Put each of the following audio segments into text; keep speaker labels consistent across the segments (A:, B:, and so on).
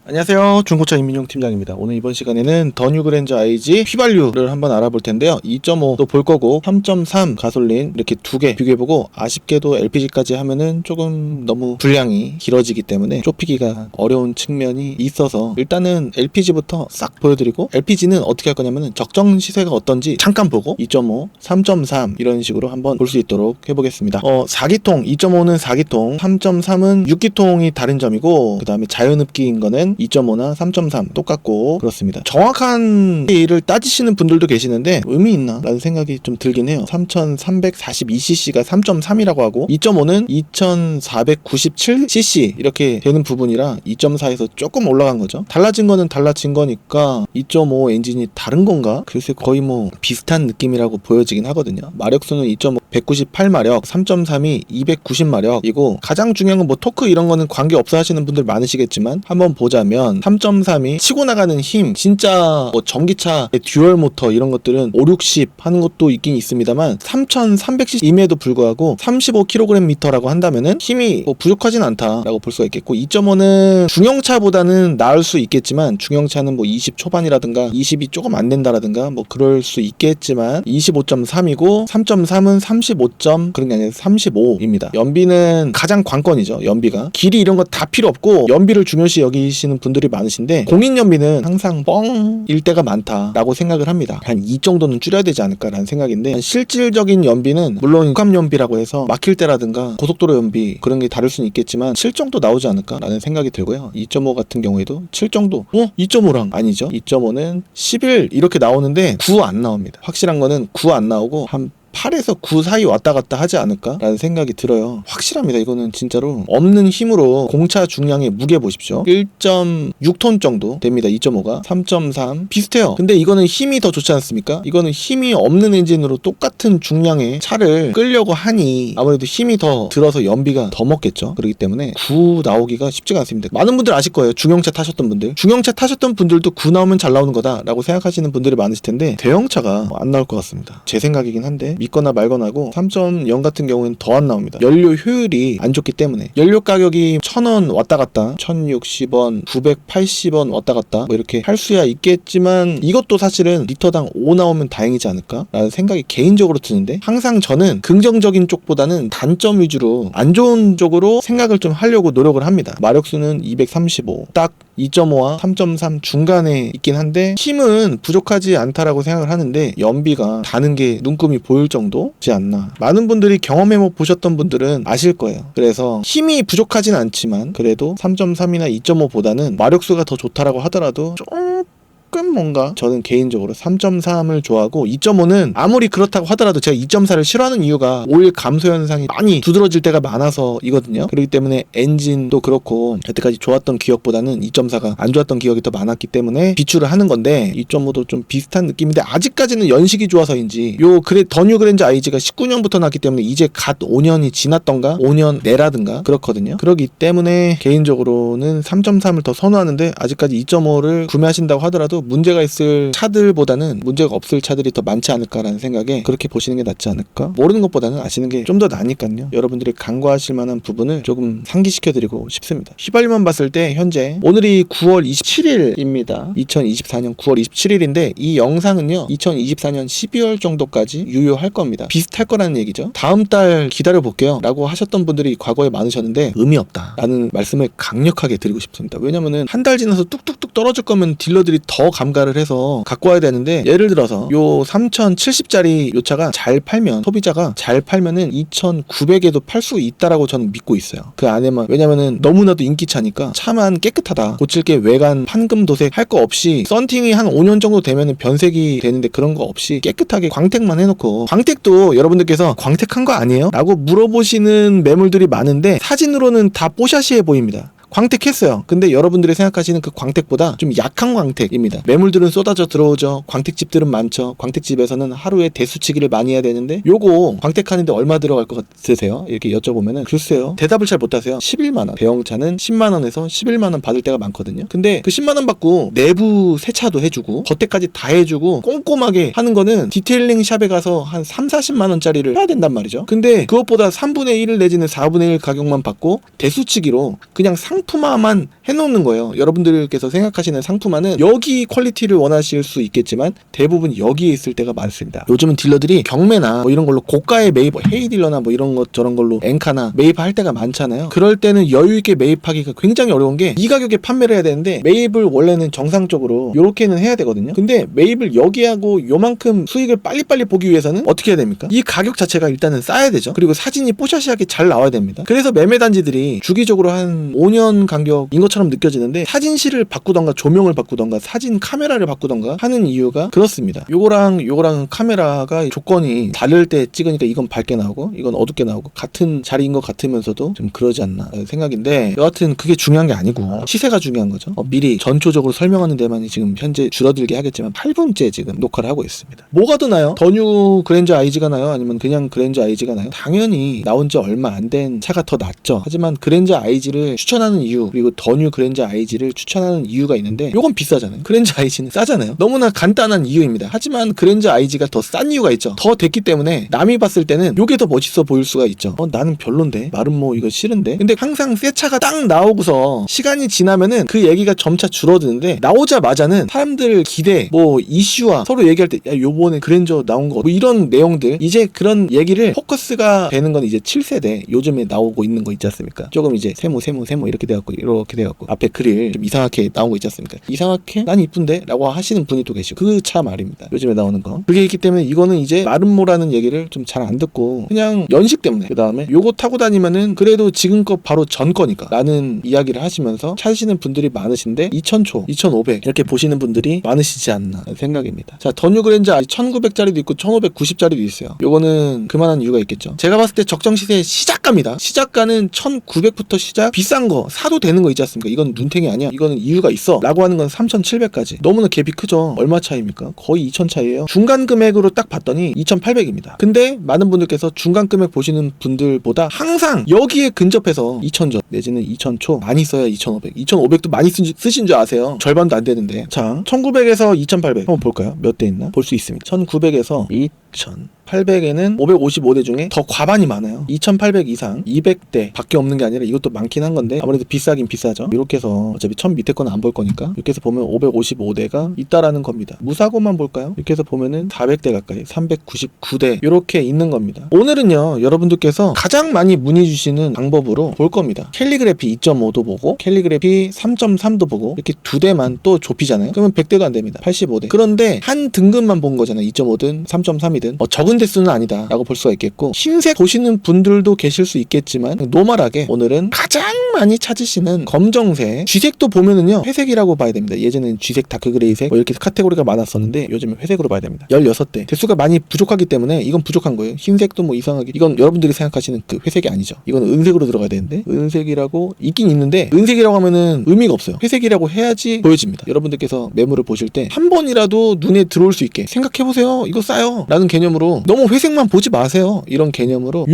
A: 안녕하세요. 중고차 임민용 팀장입니다. 오늘 이번 시간에는 더 뉴그랜저 IG 휘발유를 한번 알아볼 텐데요. 2.5도 볼 거고 3.3 가솔린 이렇게 두 개 비교해보고, 아쉽게도 LPG까지 하면은 조금 너무 분량이 길어지기 때문에 좁히기가 어려운 측면이 있어서 일단은 LPG부터 싹 보여드리고, LPG는 어떻게 할 거냐면은 적정 시세가 어떤지 잠깐 보고 2.5, 3.3 이런 식으로 한번 볼 수 있도록 해보겠습니다. 4기통, 2.5는 4기통, 3.3은 6기통이 다른 점이고, 그 다음에 자연흡기인 거는 2.5나 3.3 똑같고 그렇습니다. 정확한 일을 따지시는 분들도 계시는데 의미 있나? 라는 생각이 좀 들긴 해요. 3342cc가 3.3이라고 하고 2.5는 2497cc 이렇게 되는 부분이라 2.4에서 조금 올라간 거죠. 달라진 거는 달라진 거니까 2.5 엔진이 다른 건가? 글쎄 거의 뭐 비슷한 느낌이라고 보여지긴 하거든요. 마력수는 2.5 198마력, 3.3이 290마력이고, 가장 중요한 건 뭐 토크 이런 거는 관계 없어 하시는 분들 많으시겠지만 한번 보자면 3.3이 치고 나가는 힘, 진짜 뭐 전기차의 듀얼 모터 이런 것들은 5, 60 하는 것도 있긴 있습니다만 3300cc임에도 불구하고 35kgm라고 한다면은 힘이 뭐 부족하진 않다라고 볼 수가 있겠고, 2.5는 중형차보다는 나을 수 있겠지만, 중형차는 뭐 20 초반이라든가 20이 조금 안 된다라든가 뭐 그럴 수 있겠지만 25.3이고 3.3은 35. 그런 게 아니라 35입니다. 연비는 가장 관건이죠. 연비가 길이 이런 거 다 필요 없고 연비를 중요시 여기시는 분들이 많으신데, 공인 연비는 항상 뻥일 때가 많다라고 생각을 합니다. 한 2 정도는 줄여야 되지 않을까라는 생각인데, 실질적인 연비는 물론 육합 연비라고 해서 막힐 때라든가 고속도로 연비 그런 게 다를 수는 있겠지만 7 정도 나오지 않을까라는 생각이 들고요. 2.5 같은 경우에도 7 정도. 2.5랑 아니죠. 2.5는 11 이렇게 나오는데 9 안 나옵니다. 확실한 거는 9 안 나오고 한 8에서 9 사이 왔다 갔다 하지 않을까라는 생각이 들어요. 확실합니다. 이거는 진짜로 없는 힘으로 공차 중량의 무게 보십시오. 1.6톤 정도 됩니다. 2.5가 3.3 비슷해요. 근데 이거는 힘이 더 좋지 않습니까? 이거는 힘이 없는 엔진으로 똑같은 중량의 차를 끌려고 하니 아무래도 힘이 더 들어서 연비가 더 먹겠죠. 그렇기 때문에 9 나오기가 쉽지가 않습니다. 많은 분들 아실 거예요. 중형차 타셨던 분들, 중형차 타셨던 분들도 9 나오면 잘 나오는 거다 라고 생각하시는 분들이 많으실 텐데, 대형차가 안 나올 것 같습니다. 제 생각이긴 한데 믿거나 말거나 하고, 3.0 같은 경우에는 더 안 나옵니다. 연료 효율이 안 좋기 때문에. 연료 가격이 1000원 왔다 갔다, 1060원, 980원 왔다 갔다 뭐 이렇게 할 수야 있겠지만, 이것도 사실은 리터당 5 나오면 다행이지 않을까 라는 생각이 개인적으로 드는데, 항상 저는 긍정적인 쪽보다는 단점 위주로 안 좋은 쪽으로 생각을 좀 하려고 노력을 합니다. 마력수는 235, 딱 2.5와 3.3 중간에 있긴 한데 힘은 부족하지 않다라고 생각을 하는데, 연비가 다는 게 눈금이 보일 정도지 않나. 많은 분들이 경험해 보셨던 분들은 아실 거예요. 그래서 힘이 부족하진 않지만 그래도 3.3이나 2.5보다는 마력수가 더 좋다라고 하더라도 조금 뭔가 저는 개인적으로 3.3을 좋아하고, 2.5는 아무리 그렇다고 하더라도 제가 2.4를 싫어하는 이유가 오일 감소 현상이 많이 두드러질 때가 많아서이거든요. 그렇기 때문에 엔진도 그렇고 여태까지 좋았던 기억보다는 2.4가 안 좋았던 기억이 더 많았기 때문에 비추를 하는 건데, 2.5도 좀 비슷한 느낌인데 아직까지는 연식이 좋아서인지 그래 더 뉴그랜저 IG가 19년부터 났기 때문에 이제 갓 5년이 지났던가 5년 내라든가 그렇거든요. 그렇기 때문에 개인적으로는 3.3을 더 선호하는데, 아직까지 2.5를 구매하신다고 하더라도 문제가 있을 차들보다는 문제가 없을 차들이 더 많지 않을까라는 생각에 그렇게 보시는 게 낫지 않을까? 모르는 것보다는 아시는 게 좀 더 나으니까요. 여러분들이 간과하실 만한 부분을 조금 상기시켜드리고 싶습니다. 휘발유만 봤을 때 현재 오늘이 9월 27일입니다. 2024년 9월 27일인데 이 영상은요 2024년 12월 정도까지 유효할 겁니다. 비슷할 거라는 얘기죠. 다음 달 기다려 볼게요 라고 하셨던 분들이 과거에 많으셨는데 의미 없다 라는 말씀을 강력하게 드리고 싶습니다. 왜냐면은 한 달 지나서 뚝뚝뚝 떨어질 거면 딜러들이 더 감가를 해서 갖고 와야 되는데, 예를 들어서 요 3070짜리 요 차가 잘 팔면, 소비자가 잘 팔면은 2900에도 팔 수 있다라고 저는 믿고 있어요. 그 안에만, 왜냐면은 너무나도 인기차니까 차만 깨끗하다, 고칠 게 외관 판금 도색 할 거 없이, 썬팅이 한 5년 정도 되면은 변색이 되는데 그런 거 없이 깨끗하게 광택만 해놓고, 광택도 여러분들께서 광택한 거 아니에요? 라고 물어보시는 매물들이 많은데 사진으로는 다 뽀샤시해 보입니다. 광택했어요. 근데 여러분들이 생각하시는 그 광택보다 좀 약한 광택입니다. 매물들은 쏟아져 들어오죠. 광택집들은 많죠. 광택집에서는 하루에 대수치기를 많이 해야 되는데, 요거 광택하는데 얼마 들어갈 것 같으세요? 이렇게 여쭤보면은 글쎄요, 대답을 잘 못하세요. 11만원, 대형차는 10만원에서 11만원 받을 때가 많거든요. 근데 그 10만원 받고 내부 세차도 해주고 겉에까지 다 해주고 꼼꼼하게 하는 거는 디테일링 샵에 가서 한 30-40만원짜리를 해야 된단 말이죠. 근데 그것보다 3분의 1 내지는 4분의 1 가격만 받고 대수치기로 그냥 상품화만 해놓는 거예요. 여러분들께서 생각하시는 상품화는 여기 퀄리티를 원하실 수 있겠지만 대부분 여기에 있을 때가 많습니다. 요즘은 딜러들이 경매나 뭐 이런 걸로 고가의 매입, 헤이딜러나 뭐 이런 것 저런 걸로 엔카나 매입할 때가 많잖아요. 그럴 때는 여유있게 매입하기가 굉장히 어려운 게 이 가격에 판매를 해야 되는데 매입을 원래는 정상적으로 요렇게는 해야 되거든요. 근데 매입을 여기 하고 요만큼 수익을 빨리빨리 보기 위해서는 어떻게 해야 됩니까? 이 가격 자체가 일단은 싸야 되죠. 그리고 사진이 뽀샤시하게 잘 나와야 됩니다. 그래서 매매단지들이 주기적으로 한 5년 간격인 것처럼 느껴지는데 사진실을 바꾸던가 조명을 바꾸던가 사진 카메라를 바꾸던가 하는 이유가 그렇습니다. 요거랑 카메라가 조건이 다를 때 찍으니까 이건 밝게 나오고 이건 어둡게 나오고 같은 자리인 것 같으면서도 좀 그러지 않나 생각인데, 여하튼 그게 중요한 게 아니고 시세가 중요한 거죠. 미리 전초적으로 설명하는 데만이 지금 현재 줄어들게 하겠지만 8분째 지금 녹화를 하고 있습니다. 뭐가 더 나요? 더 뉴 그랜저 IG가 나요? 아니면 그냥 그랜저 IG가 나요? 당연히 나온 지 얼마 안 된 차가 더 낫죠. 하지만 그랜저 IG를 추천하는 이유, 그리고 더 뉴 그랜저 IG를 추천하는 이유가 있는데 요건 비싸잖아요. 그랜저 IG는 싸잖아요. 너무나 간단한 이유입니다. 하지만 그랜저 IG가 더 싼 이유가 있죠. 더 됐기 때문에 남이 봤을 때는 요게 더 멋있어 보일 수가 있죠. 나는 별론데, 마름모 이거 싫은데. 근데 항상 새 차가 딱 나오고서 시간이 지나면은 그 얘기가 점차 줄어드는데, 나오자마자는 사람들 기대, 뭐 이슈와 서로 얘기할 때 야 요번에 그랜저 나온 거 뭐 이런 내용들, 이제 그런 얘기를 포커스가 되는 건 이제 7세대 요즘에 나오고 있는 거 있지 않습니까? 조금 이제 세모 이렇게 돼갖고 이렇게 돼갖고 앞에 그릴 좀 이상하게 나온 거 있지 않습니까? 이상하게? 난 이쁜데? 라고 하시는 분이 또 계시고, 그 차 말입니다. 요즘에 나오는 거 그게 있기 때문에 이거는 이제 마름모라는 얘기를 좀 잘 안 듣고 그냥 연식 때문에 그 다음에 요거 타고 다니면은 그래도 지금 거 바로 전 거니까 라는 이야기를 하시면서 찾으시는 분들이 많으신데 2000초, 2500 이렇게 보시는 분들이 많으시지 않나 생각입니다. 자, 더 뉴 그랜저 1900짜리도 있고 1590짜리도 있어요. 요거는 그만한 이유가 있겠죠. 제가 봤을 때 적정 시세 시작가입니다. 시작가는 1900부터 시작, 비싼 거 사도 되는 거 있지 않습니까? 이건 눈탱이 아니야, 이거는 이유가 있어 라고 하는 건 3700까지. 너무나 갭이 크죠. 얼마 차이입니까? 거의 2000 차이에요. 중간 금액으로 딱 봤더니 2800입니다. 근데 많은 분들께서 중간 금액 보시는 분들보다 항상 여기에 근접해서 2000전 내지는 2000초 많이 써야 2500, 2500도 많이 쓰신 줄 아세요? 절반도 안 되는데. 자, 1900에서 2800 한번 볼까요? 몇 대 있나? 볼 수 있습니다. 1900에서 2800에는 555대 중에 더 과반이 많아요. 2800 이상 200대 밖에 없는 게 아니라 이것도 많긴 한 건데 아무래도 비싸긴 비싸죠. 이렇게 해서 어차피 1000 밑에 거는 안 볼 거니까 이렇게 해서 보면 555대가 있다라는 겁니다. 무사고만 볼까요? 이렇게 해서 보면은 400대 가까이 399대 이렇게 있는 겁니다. 오늘은요, 여러분들께서 가장 많이 문의 주시는 방법으로 볼 겁니다. 캘리그래피 2.5도 보고 캘리그래피 3.3도 보고 이렇게 두 대만 또 좁히잖아요. 그러면 100대도 안 됩니다. 85대. 그런데 한 등급만 본 거잖아요. 2.5든 3.3이든 적은 대수는 아니다 라고 볼 수가 있겠고, 흰색 보시는 분들도 계실 수 있겠지만 노멀하게 오늘은 가장 많이 찾으시는 검정색, 쥐색도 보면은요 회색이라고 봐야 됩니다. 예전에는 쥐색, 다크그레이색 뭐 이렇게 카테고리가 많았었는데 요즘은 회색으로 봐야 됩니다. 16대. 대수가 많이 부족하기 때문에 이건 부족한 거예요. 흰색도 뭐 이상하게, 이건 여러분들이 생각하시는 그 회색이 아니죠. 이건 은색으로 들어가야 되는데, 은색이라고 있긴 있는데 은색이라고 하면은 의미가 없어요. 회색이라고 해야지 보여집니다. 여러분들께서 매물을 보실 때 한 번이라도 눈에 들어올 수 있게 생각해보세요. 이거 싸요 라는 개념으로, 너무 회색만 보지 마세요 이런 개념으로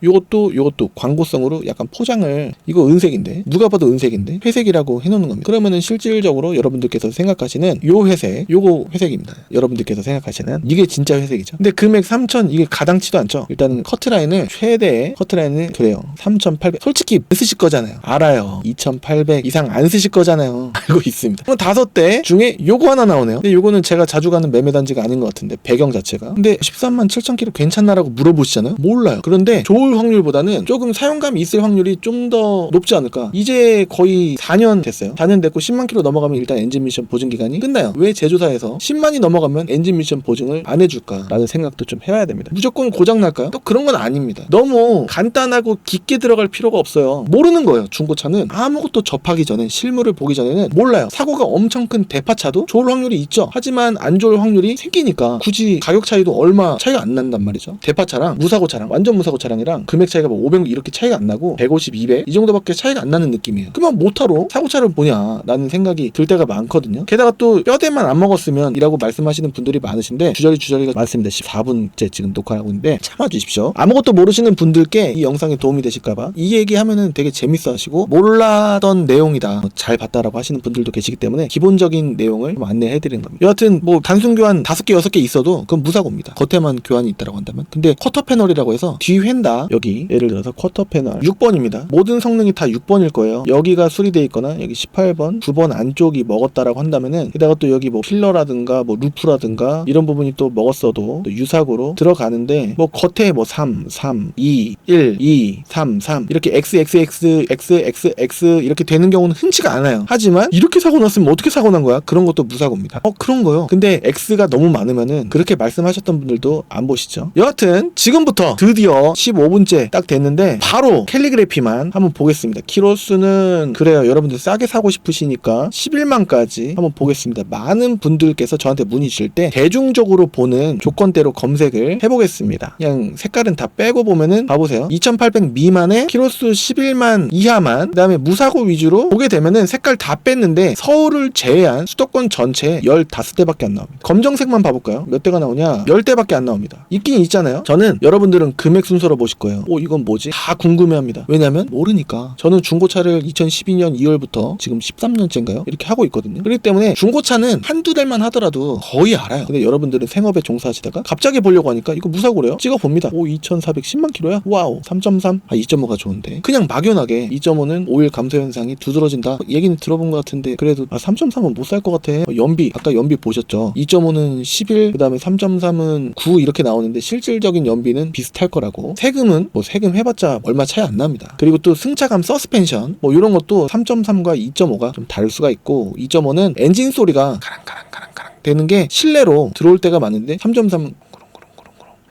A: 요것도 광고성으로 약간 포장을, 이거 은색인데 누가 봐도 은색인데 회색이라고 해놓는 겁니다. 그러면은 실질적으로 여러분들께서 생각하시는 요 회색, 요거 회색입니다. 여러분들께서 생각하시는 이게 진짜 회색이죠. 근데 금액 3000 이게 가당치도 않죠. 일단은 커트라인을 최대 커트라인을 그래요 3800. 솔직히 안 쓰실 거잖아요. 알아요. 2800 이상 안 쓰실 거잖아요. 알고 있습니다. 그럼 5대 중에 요거 하나 나오네요. 근데 요거는 제가 자주 가는 매매단지가 아닌 것 같은데, 배경 자체가. 근데 13만 7천 킬로 괜찮나라고 물어보시잖아요. 몰라요. 그런데 좋을 확률보다는 조금 사용감이 있을 확률이 좀 더 높지 않을까. 이제 거의 4년 됐어요. 4년 됐고 10만 킬로 넘어가면 일단 엔진 미션 보증 기간이 끝나요. 왜 제조사에서 10만이 넘어가면 엔진 미션 보증을 안 해줄까 라는 생각도 좀 해봐야 됩니다. 무조건 고장 날까요? 또 그런 건 아닙니다. 너무 간단하고 깊게 들어갈 필요가 없어요. 모르는 거예요. 중고차는 아무것도 접하기 전에, 실물을 보기 전에는 몰라요. 사고가 엄청 큰 대파차도 좋을 확률이 있죠. 하지만 안 좋을 확률이 생기니까 굳이 가격 차이도 얼마 차이가 안 난단 말이죠. 대파차랑 무사고 차량, 완전 무사고 차량이랑 금액 차이가 뭐 500 이렇게 차이가 안 나고 150, 200 이 정도밖에 차이가 안 나는 느낌이에요. 그러면 뭐타로 사고차를 보냐 라는 생각이 들 때가 많거든요. 게다가 또 뼈대만 안 먹었으면 이라고 말씀하시는 분들이 많으신데 주저리가 많습니다. 14분째 지금 녹화하고 있는데 참아주십시오. 아무것도 모르시는 분들께 이 영상에 도움이 되실까봐 이 얘기 하면은 되게 재밌어 하시고, 몰라던 내용이다 잘 봤다라고 하시는 분들도 계시기 때문에 기본적인 내용을 안내해드리는 겁니다. 여하튼 뭐 단순 교환 5개 6개 있어도 그건 무사고입니다. 겉에만 교환이 있다라고 한다면. 근데 커터 패널이라고 해서 뒤 휀다 여기 예를 들어서 쿼터 패널 6번입니다. 모든 성능이 다 6번일 거예요. 여기가 수리되어 있거나 여기 18번, 9번 안쪽이 먹었다라고 한다면은 게다가 또 여기 뭐 필러라든가 뭐 루프라든가 이런 부분이 또 먹었어도 또 유사고로 들어가는데 뭐 겉에 뭐 3, 3, 2, 1, 2, 3, 3 이렇게 XXX 이렇게 되는 경우는 흔치가 않아요. 하지만 이렇게 사고 났으면 어떻게 사고 난 거야? 그런 것도 무사고입니다. 그런 거요. 근데 X가 너무 많으면은 그렇게 말씀하셨던 분들도 안 보시죠. 여하튼 지금부터 드디어 15분째 딱 됐는데 바로 캘리그래피만 한번 보겠습니다. 키로수는 그래요. 여러분들 싸게 사고 싶으시니까 11만까지 한번 보겠습니다. 많은 분들께서 저한테 문의 주실 때 대중적으로 보는 조건대로 검색을 해보겠습니다. 그냥 색깔은 다 빼고 보면은 봐보세요. 2800 미만의 키로수 11만 이하만 그 다음에 무사고 위주로 보게 되면은 색깔 다 뺐는데 서울을 제외한 수도권 전체에 15대밖에 안 나옵니다. 검정색만 봐볼까요? 몇 대가 나오냐? 10대밖에 안 나옵니다. 있긴 있잖아요. 저는 여러분들은 금액 순서로 보실 거예요. 이건 뭐지? 다 궁금해합니다. 왜냐면 모르니까. 저는 중고차를 2012년 2월부터 지금 13년째인가요? 이렇게 하고 있거든요. 그렇기 때문에 중고차는 한두 달만 하더라도 거의 알아요. 근데 여러분들은 생업에 종사하시다가 갑자기 보려고 하니까 이거 무사고래요? 찍어봅니다. 2410만 킬로야? 와우. 3.3? 2.5가 좋은데. 그냥 막연하게 2.5는 오일 감소 현상이 두드러진다. 얘기는 들어본 것 같은데 그래도 3.3은 못 살 것 같아. 연비 아까 연비 보셨죠? 2.5는 11, 그 다음에 3.3은 9 이렇게 나오는데 실질적인 연비는 비슷할 거라고. 세금은 뭐 세금 해봤자 얼마 차이 안 납니다. 그리고 또 승차감 서스펜션 뭐 이런 것도 3.3과 2.5가 좀 다를 수가 있고 2.5는 엔진 소리가 가랑가랑가랑가랑 되는 게 실내로 들어올 때가 많은데 3.3은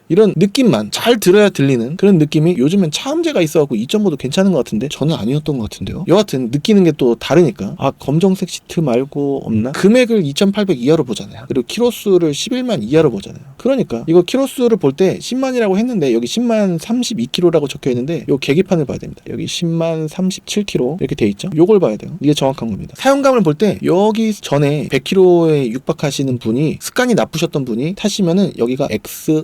A: 이런 느낌만 잘 들어야 들리는 그런 느낌이 요즘엔 차음제가 있어갖고 2.5도 괜찮은 것 같은데 저는 아니었던 것 같은데요. 여하튼 느끼는 게 또 다르니까 검정색 시트 말고 없나? 금액을 2,800 이하로 보잖아요. 그리고 키로수를 11만 이하로 보잖아요. 그러니까 이거 키로수를 볼 때 10만이라고 했는데 여기 10만 32km라고 적혀있는데 요 계기판을 봐야 됩니다. 여기 10만 37km 이렇게 돼 있죠. 요걸 봐야 돼요. 이게 정확한 겁니다. 사용감을 볼 때 여기 전에 100km에 육박하시는 분이 습관이 나쁘셨던 분이 타시면은 여기가 X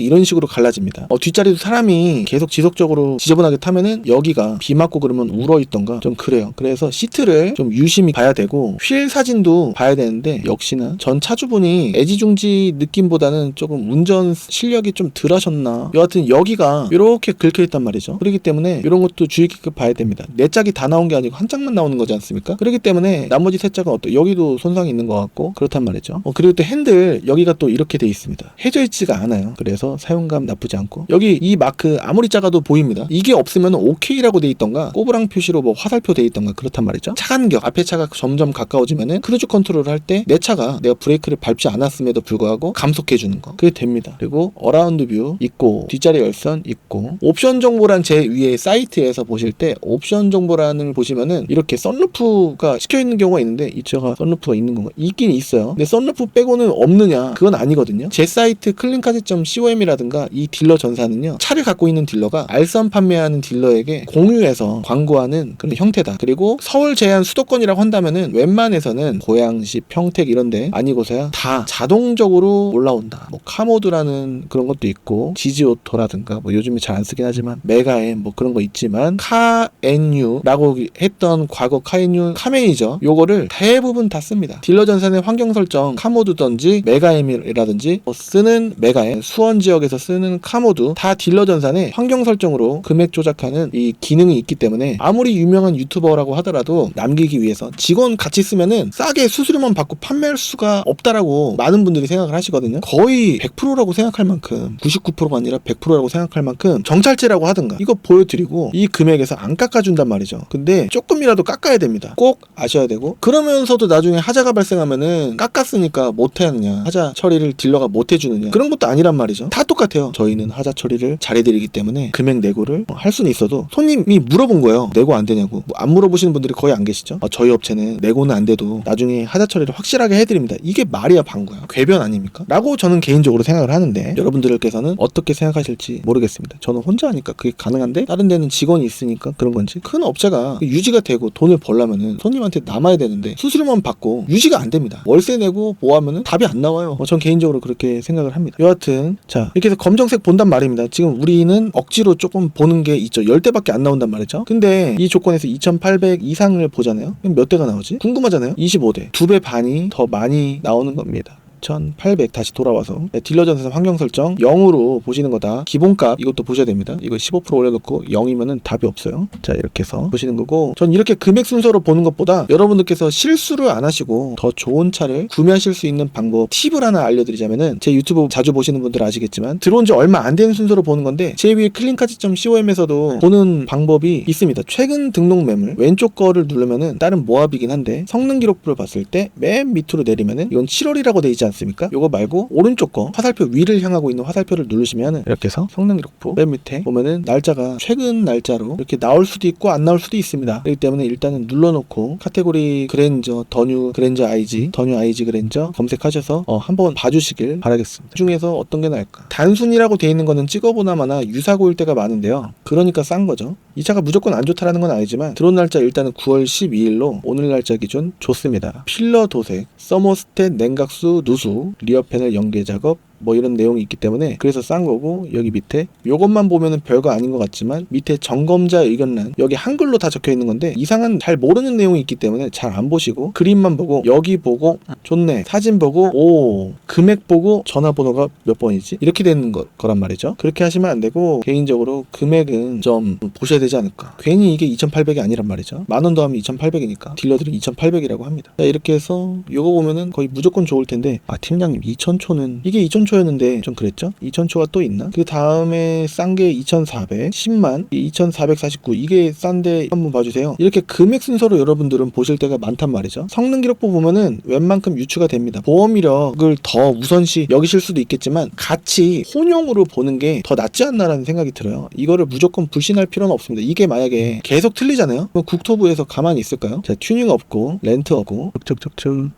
A: 이런 식으로 갈라집니다. 뒷자리도 사람이 계속 지속적으로 지저분하게 타면은 여기가 비 맞고 그러면 울어있던가 좀 그래요. 그래서 시트를 좀 유심히 봐야 되고 휠 사진도 봐야 되는데 역시나 전 차주분이 애지중지 느낌보다는 조금 운전 실력이 좀 덜 하셨나. 여하튼 여기가 이렇게 긁혀있단 말이죠. 그렇기 때문에 이런 것도 주의 깊게 봐야 됩니다. 네 짝이 다 나온 게 아니고 한 짝만 나오는 거지 않습니까? 그렇기 때문에 나머지 세 짝은 여기도 손상이 있는 것 같고 그렇단 말이죠. 그리고 또 핸들 여기가 또 이렇게 돼 있습니다. 해져 있지가 않아요. 그래서 사용감 나쁘지 않고 여기 이 마크 아무리 작아도 보입니다. 이게 없으면 OK라고 돼 있던가 꼬부랑 표시로 뭐 화살표 돼 있던가 그렇단 말이죠. 차간격 앞에 차가 점점 가까워지면은 크루즈 컨트롤을 할 때 내 차가 내가 브레이크를 밟지 않았음에도 불구하고 감속해 주는 거 그게 됩니다. 그리고 어라운드 뷰 있고 뒷자리 열선 있고 옵션 정보란 제 위에 사이트에서 보실 때 옵션 정보란을 보시면은 이렇게 썬루프가 시켜 있는 경우가 있는데 이 차가 썬루프가 있는 건가? 있긴 있어요. 근데 썬루프 빼고는 없느냐? 그건 아니거든요. 제 사이트 클린카지.com이라든가 이 딜러 전사는요 차를 갖고 있는 딜러가 알선 판매하는 딜러에게 공유해서 광고하는 그런 형태다. 그리고 서울 제한 수도권이라고 한다면은 웬만해서는 고양시, 평택 이런데 아니고서야 다 자동적으로 올라온다. 뭐 카모드라는 그런 것도 있고 지지오토라든가 뭐 요즘에 잘 안 쓰긴 하지만 메가엠 뭐 그런 거 있지만 카엔유라고 했던 과거 카엔유 카메이저 요거를 대부분 다 씁니다. 딜러 전산의 환경 설정 카모드든지 메가엠이라든지 쓰는 메가엠 수원 지역에서 쓰는 카모드 다 딜러 전산의 환경 설정으로 금액 조작하는 이 기능이 있기 때문에 아무리 유명한 유튜버라고 하더라도 남기기 위해서 직원 같이 쓰면은 싸게 수수료만 받고 판매할 수가 없다라고 많은 분들이 생각을 하시거든요. 거의 100%라고 생각할 만큼 99%가 아니라 100%라고 생각할 만큼 정찰제라고 하든가 이거 보여드리고 이 금액에서 안 깎아준단 말이죠. 근데 조금이라도 깎아야 됩니다. 꼭 아셔야 되고 그러면서도 나중에 하자가 발생하면은 깎았으니까 못하느냐 하자 처리를 딜러가 못해주느냐 그런 것도 아니란 말이죠. 다 똑같아요. 저희는 하자 처리를 잘해드리기 때문에 금액 내고를 할 수는 있어도 손님이 물어본 거예요. 내고 안 되냐고. 안 물어보시는 분들이 거의 안 계시죠. 저희 업체는 내고는 안 돼도 나중에 하자 처리를 확실하게 해드립니다. 이게 말이야 방구야. 궤변 아닙니까? 라고 저는 개인적으로 생각을 하는데 여러분들께서는 어떻게 생각하실지 모르겠습니다. 저는 혼자 하니까 그게 가능한데 다른 데는 직원이 있으니까 그런 건지 큰 업체가 유지가 되고 돈을 벌려면은 손님한테 남아야 되는데 수수료만 받고 유지가 안 됩니다. 월세 내고 뭐 하면은 답이 안 나와요. 전 개인적으로 그렇게 생각을 합니다. 여하튼 자 이렇게 해서 검정색 본단 말입니다. 지금 우리는 억지로 조금 보는 게 있죠. 10대밖에 안 나온단 말이죠. 근데 이 조건에서 2800 이상을 보잖아요. 그럼 몇 대가 나오지? 궁금하잖아요. 25대. 2배 반이 더 많이 나오는 겁니다. 2,800 다시 돌아와서 딜러 전선 환경 설정 0으로 보시는 거다. 기본값 이것도 보셔야 됩니다. 이거 15% 올려놓고 0이면은 답이 없어요. 자, 이렇게 해서 보시는 거고, 전 이렇게 금액 순서로 보는 것보다 여러분들께서 실수를 안 하시고 더 좋은 차를 구매하실 수 있는 방법, 팁을 하나 알려드리자면은, 제 유튜브 자주 보시는 분들 아시겠지만 들어온 지 얼마 안 되는 순서로 보는 건데, 제 위에 클린카지.com에서도 보는 방법이 있습니다. 최근 등록 매물 왼쪽 거를 누르면은 다른 모압이긴 한데, 성능 기록부를 봤을 때 맨 밑으로 내리면은 이건 7월이라고 돼 있지 않습니까? 요거 말고 오른쪽 거 화살표 위를 향하고 있는 화살표를 누르시면은 이렇게 해서 성능 기록부 맨 밑에 보면은 날짜가 최근 날짜로 이렇게 나올 수도 있고 안 나올 수도 있습니다. 그렇기 때문에 일단은 눌러놓고 카테고리 그랜저, 더뉴 그랜저 IG, 더뉴 IG 그랜저 검색하셔서 한번 봐주시길 바라겠습니다. 그 중에서 어떤 게 나을까? 단순이라고 돼 있는 거는 찍어보나마나 유사고일 때가 많은데요. 그러니까 싼 거죠. 이 차가 무조건 안 좋다라는 건 아니지만 들어온 날짜 일단은 9월 12일로 오늘 날짜 기준 좋습니다. 필러 도색, 서머스텟 냉각수 누수, 리어 패널 연계 작업, 뭐 이런 내용이 있기 때문에 그래서 싼 거고, 여기 밑에 요것만 보면은 별거 아닌 것 같지만 밑에 점검자 의견란 여기 한글로 다 적혀 있는 건데 이상한 잘 모르는 내용이 있기 때문에 잘 안 보시고 그림만 보고 여기 보고 좋네, 사진 보고 오 금액 보고 전화번호가 몇 번이지 이렇게 되는 거란 말이죠. 그렇게 하시면 안 되고 개인적으로 금액은 좀 보셔야 되지 않을까. 괜히 이게 2,800이 아니란 말이죠. 만원 더하면 2,800이니까 딜러들은 2,800이라고 합니다. 자, 이렇게 해서 요거 보면은 거의 무조건 좋을 텐데, 팀장님 2,000초는 이게 2,000초였는데 좀 그랬죠? 2,000초가 또 있나? 그 다음에 싼 게 2,400, 10만, 2,449 이게 싼데 한번 봐주세요. 이렇게 금액 순서로 여러분들은 보실 때가 많단 말이죠. 성능 기록부 보면은 웬만큼 유추가 됩니다. 보험 이력을 더 우선시 여기실 수도 있겠지만 같이 혼용으로 보는 게 더 낫지 않나라는 생각이 들어요. 이거를 무조건 불신할 필요는 없습니다. 이게 만약에 계속 틀리잖아요? 그럼 국토부에서 가만히 있을까요? 자, 튜닝 없고 렌트 없고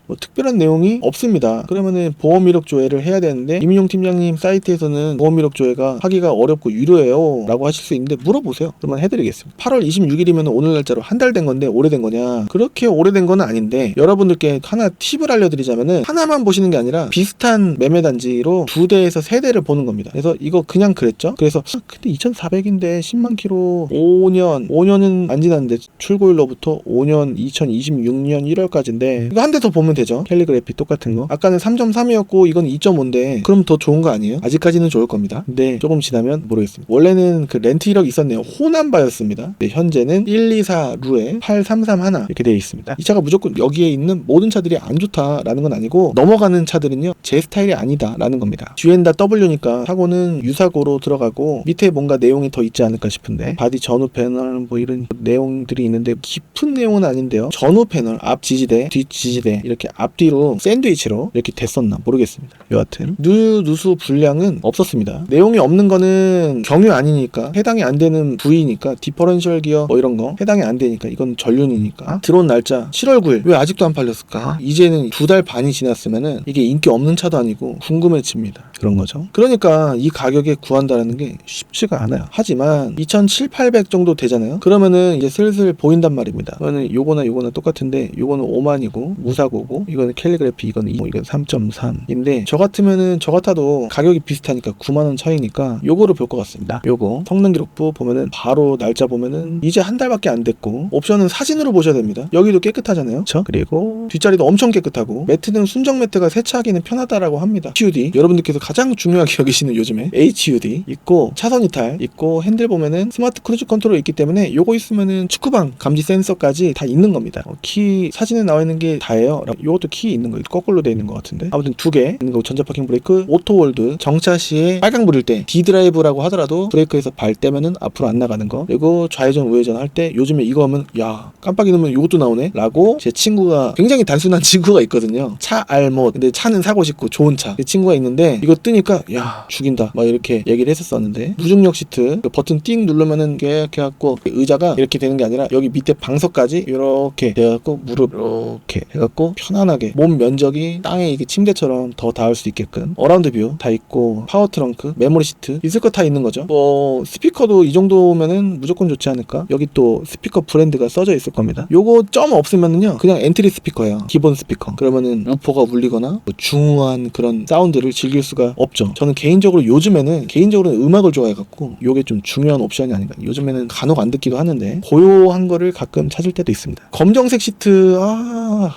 A: 뭐 특별한 내용이 없습니다. 그러면은 보험 이력 조회를 해야 되는데 이민용 팀장님 사이트에서는 보험 이력 조회가 하기가 어렵고 유료예요 라고 하실 수 있는데 물어보세요. 그러면 해드리겠습니다. 8월 26일이면 오늘 날짜로 한 달 된 건데 오래된 거냐? 그렇게 오래된 건 아닌데, 여러분들께 하나 팁을 알려드리자면은 하나만 보시는 게 아니라 비슷한 매매단지로 2대에서 3대를 보는 겁니다. 그래서 이거 그냥 그랬죠? 그래서 근데 2,400인데 10만 킬로 5년은 안 지났는데 출고일로부터 5년 2026년 1월까지인데 이거 한 대 더 보면 되죠. 캘리그래피 똑같은 거. 아까는 3.3이었고 이건 2.5인데 그럼 더 좋은 거 아니에요? 아직까지는 좋을 겁니다. 근데 조금 지나면 모르겠습니다. 원래는 그 렌트 이력이 있었네요. 호남바였습니다. 네, 현재는 124 루에 8331 이렇게 되어 있습니다. 이 차가 무조건 여기에 있는 모든 차들이 안 좋다라는 건 아니고, 넘어가는 차들은요 제 스타일이 아니다라는 겁니다. 뒤엔 다 W니까 사고는 유사고로 들어가고 밑에 뭔가 내용이 더 있지 않을까 싶은데, 바디 전후 패널 뭐 이런 내용들이 있는데 깊은 내용은 아닌데요. 전후 패널 앞 지지대, 뒷 지지대 이렇게 앞뒤로 샌드위치로 이렇게 됐었나 모르겠습니다. 여하튼 누수 불량은 없었습니다. 내용이 없는 거는 경유 아니니까 해당이 안 되는 부위니까, 디퍼런셜 기어 뭐 이런 거 해당이 안 되니까, 이건 전륜이니까. 들어온 날짜 7월 9일 왜 아직도 안 팔렸을까? 이제는 2달 반이 지났으면은 이게 인기 없는 차도 아니고 궁금해집니다. 그런 거죠. 그러니까 이 가격에 구한다는 게 쉽지가 않아요. 하지만 2,700-800 정도 되잖아요. 그러면은 이제 슬슬 보인단 말입니다. 그러면 요거나 똑같은데 요거는 5만이고 무사고고, 이거는 캘리그래피, 이거는 3.3인데 저 같으면은 저 같아도 가격이 비슷하니까 9만원 차이니까 요거를 볼 것 같습니다. 요거 성능 기록부 보면은 바로 날짜 보면은 이제 한 달밖에 안 됐고, 옵션은 사진으로 보셔야 됩니다. 여기도 깨끗하잖아요. 그쵸? 그리고 뒷자리도 엄청 깨끗하고, 매트는 순정 매트가 세차하기는 편하다라고 합니다. HUD 여러분들께서 가장 중요하게 여기시는 요즘에 HUD 있고, 차선 이탈 있고, 핸들 보면은 스마트 크루즈 컨트롤 있기 때문에 요거 있으면은 축구방 감지 센서까지 다 있는 겁니다. 키 사진에 나와 있는 게 다예요. 요것도 키 있는 거 거꾸로 돼 있는 것 같은데 아무튼 2개 있는 거. 전자 파킹 브레이크, 오토홀드, 정차 시에 빨강불일 때 D 드라이브라고 하더라도 브레이크에서 발 떼면은 앞으로 안 나가는 거. 그리고 좌회전 우회전 할 때 요즘에 이거 하면 야 깜빡이 넣으면 요것도 나오네 라고, 제 친구가 굉장히 단순한 친구가 있거든요. 차 알못, 근데 차는 사고 싶고 좋은 차, 그 친구가 있는데 이거 뜨니까 야 죽인다 막 이렇게 얘기를 했었었는데, 무중력 시트 그 버튼 띵 누르면은 이렇게 해갖고 의자가 이렇게 되는 게 아니라 여기 밑에 방석까지 이렇게 돼갖고 무릎 이렇게 해갖고 편안하게 몸 면적이 땅에 이게 침대처럼 더 닿을 수 있게끔 어라운드 뷰 다 있고 파워 트렁크, 메모리 시트 있을 거 다 있는 거죠. 뭐 스피커도 이 정도면은 무조건 좋지 않을까. 여기 또 스피커 브랜드가 써져 있을 겁니다. 요거 점 없으면은요 그냥 엔트리 스피커예요. 기본 스피커. 그러면은 우퍼가 울리거나 뭐 중후한 그런 사운드를 즐길 수가 없죠. 저는 개인적으로 요즘에는 음악을 좋아해갖고 요게 좀 중요한 옵션이 아닌가. 요즘에는 간혹 안 듣기도 하는데 고요한 거를 가끔 찾을 때도 있습니다. 검정색 시트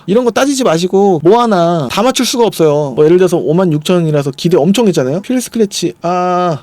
A: 이런 거 따지지 마시고 뭐 하나 다 맞출 수가 없어요. 뭐 예를 들어서 56,000원이라서 기대 엄청 했잖아요. 휠 스크래치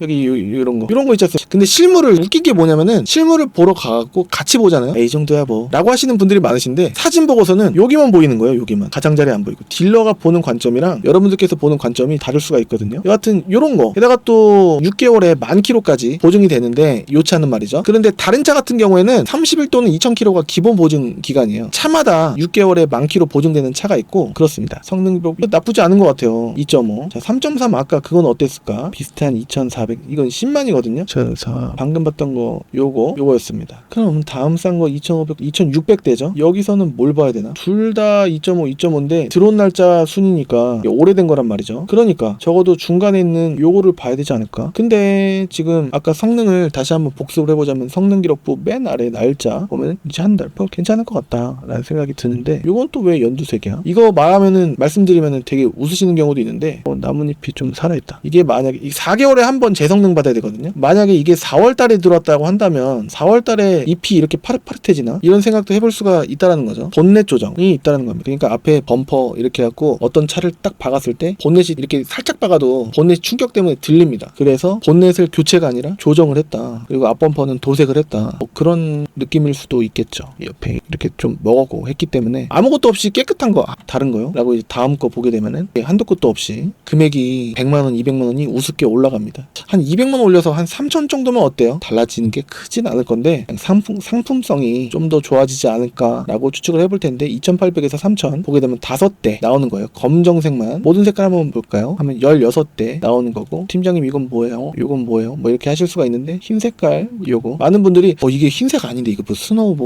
A: 여기 이런 거 있잖아요. 근데 실물을 웃긴 게 뭐냐면은 실물을 보러 가갖고 같이 보잖아요. 이 정도야 뭐 라고 하시는 분들이 많으신데 사진 보고서는 여기만 보이는 거예요. 여기만 가장자리 안 보이고 딜러가 보는 관점이랑 여러분들께서 보는 관점이 다를 수가 있거든요. 여하튼 요런 거 게다가 또 6개월에 10,000km까지 보증이 되는데 요 차는 말이죠. 그런데 다른 차 같은 경우에는 30일 또는 2,000km가 기본 보증 기간이에요. 차마다 6개월에 10,000km 보증되는 차가 있고 그렇습니다. 성능 나쁘지 않은 것 같아요. 2.5 자 3.3 아까 그건 어땠을까? 비슷한 2,400 이건 10만이거든요. 저 방금 봤던 거 요거였습니다. 그럼 다음 싼 거 2,500 2,600 되죠. 여기서는 뭘 봐야 되나? 둘 다 2.5 2.5인데 들어온 날짜 순이니까 오래된 거란 말이죠. 그러니까 적어도 중간에 있는 요거를 봐야 되지 않을까? 근데 지금 아까 성능을 다시 한번 복습을 해보자면 성능 기록부 맨 아래 날짜 보면 이제 한 달 괜찮을 것 같다 라는 생각이 드는데 요건 또 왜 연두색이야? 이거 말씀드리면은 되게 웃으시는 경우도 있는데 나뭇잎이 좀 살아있다. 이게 만약에 4개월에 한 번 재성능 받아야 되거든요. 만약에 이게 4월 달에 들어왔다고 한다면 4월 달에 잎이 이렇게 파릇파릇해지나? 이런 생각도 해볼 수가 있다라는 거죠. 본넷 조정이 있다라는 겁니다. 그러니까 앞에 범퍼 이렇게 해갖고 어떤 차를 딱 박았을 때 본넷이 이렇게 살짝 박아도 본넷 충격 때문에 들립니다. 그래서 본넷을 교체가 아니라 조정을 했다. 그리고 앞범퍼는 도색을 했다. 뭐 그런 느낌일 수도 있겠죠. 옆에 이렇게 좀 먹었고 했기 때문에 아무것도 없이 깨끗한 거 다른 거요? 라고 이제 다음 거 보게 되면은 한도 끝도 없이 금액이 100만원 200만원이 우습게 올라갑니다. 한 200만원 올려서 한 3,000 정도면 어때요? 달라지는 게 크진 않을 건데 상품성이 좀 더 좋아지지 않을까라고 추측을 해볼 텐데 2,800에서 3,000 보게 되면 5대 나오는 거예요. 검정색만 모든 색깔 한번 볼까요? 하면 16대 나오는 거고 팀장님 이건 뭐예요? 이건 뭐예요? 뭐 이렇게 하실 수가 있는데 흰 색깔 요거 많은 분들이 이게 흰색 아닌데 이거 뭐 스노우